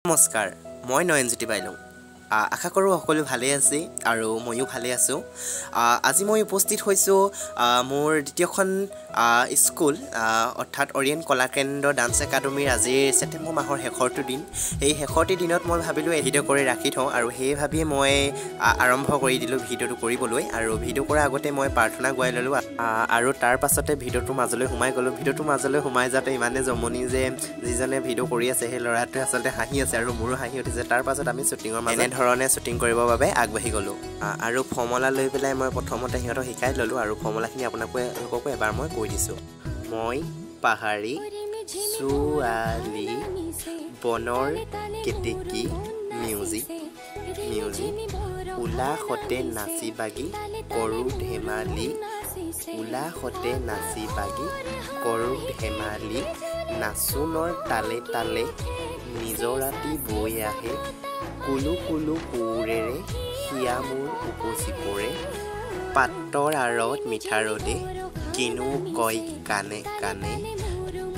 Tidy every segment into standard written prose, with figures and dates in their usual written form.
নমস্কাৰ মই নয়নজ্যোতি বাইলুং আশা কৰোঁ সকলো ভালে আছে আৰু ময়ো ভালে আছোঁ আজি মই উপস্থিত হৈছোঁ মোৰ দ্বিতীয়খন স্কুল অৰ্থাৎ অৰিয়েণ্ট কলাকেন্দ্ৰ ডান্স একাডেমীৰ আজিৰ ছেপ্টেম্বৰ মাহৰ শেষৰটো দিন এই শেষৰটি দিনত মই ভাবিলোঁ ভিডিঅ' কৰি ৰাখি থওঁ আৰু সেই ভাবিয়ে মই আৰম্ভ কৰি দিলোঁ ভিডিঅ'টো কৰিবলৈ আৰু ভিডিঅ' কৰাৰ আগতে মই প্ৰাৰ্থনা গাই ল'লোঁ আৰু তাৰ পাছতে ভিডিঅ'টোৰ মাজলৈ সোমাই গ'লোঁ ভিডিঅ'টোৰ মাজলৈ সোমাই যাওঁতে ইমানে জমনি যে যিজনে ভিডিঅ' কৰি আছে সেই ল'ৰাটোৱে আচলতে হাঁহি আছে আৰু মোৰো হাঁহি উঠিছে তাৰ পাছত আমি শ্বুটিঙৰ মাজত এনেধৰণে শ্বুটিং কৰিবৰ বাবে আগবাঢ়ি গ'লোঁ আৰু ফৰ্মুলা লৈ পেলাই মই প্ৰথমতে সিহঁতক শিকাই ল'লোঁ আৰু ফৰ্মুলাখিনি আপোনালোককো এবাৰ মই কৈ দিছোঁ মই পাহাৰী ছোৱালী বনৰ কেতেকী মিউজিক উলাহতে নাচি বাগি কৰোঁ ধেমালি উলাহতে নাচি বাগি কৰোঁ ধেমালি নাচোনৰ তালে তালে নিজৰ ৰাতি বৈ আহে কুলু কুলু কোৰেৰে হিয়া মোৰ উপচি পৰে পাতৰ আঁৰত মিঠা ৰ'দে কিনো কয় কাণে কাণে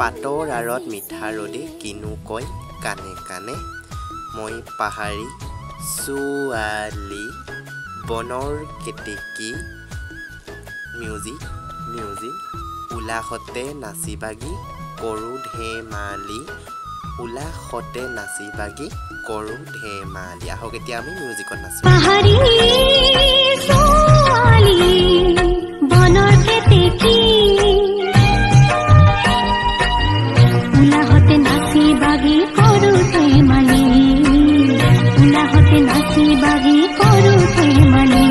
পাতৰ আঁৰত মিঠা ৰ'দে কিনো কয় কাণে কাণে মই পাহাৰী ছোৱালী বনৰ কেতেকী মিউজিক উলাহতে নাচি বাগি কৰোঁ ধেমালি উলাহতে নাচি বাগি কৰোঁ ধেমালি আহক এতিয়া আমি মিউজিকত নাচোঁ পাহাৰী ছোৱালী বনৰ কেতেকী উলাহতে নাচি বাগি কৰোঁ ধেমালি উলাহতে নাচি বাগি কৰোঁ ধেমালি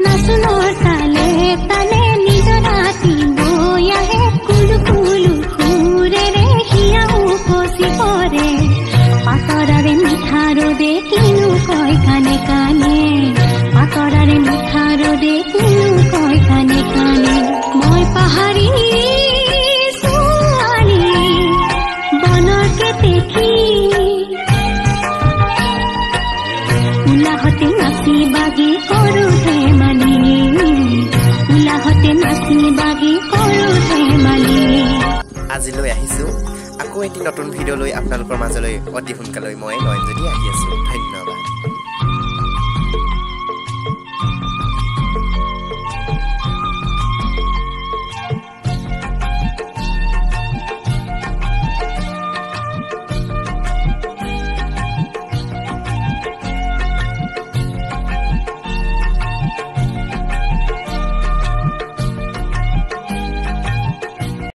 নাচোনৰ তালে তালে নিজৰ ৰাতি বৈ আহে কুলু কুলু সুৰেৰে হিয়া উপচি পৰে পাতৰাৰে মিঠা ৰ'দে কিনো কয় কাণে কাণে পাতৰাৰে মিঠা ৰ'দে কিনো কয় কাণে কাণে মই পাহাৰী ছোৱালী বনৰ কেতেকী উলাহতে নাচি বাগি কৰোঁ ধেমালি উলাহতে নাচি বাগি কৰোঁ ধেমালি আজিলৈ আহিছোঁ আকৌ এটি নতুন ভিডিঅ' লৈ আপোনালোকৰ মাজলৈ অতি সোনকালে মই নয়নজ্যোতি আহি আছোঁ ধন্যবাদ।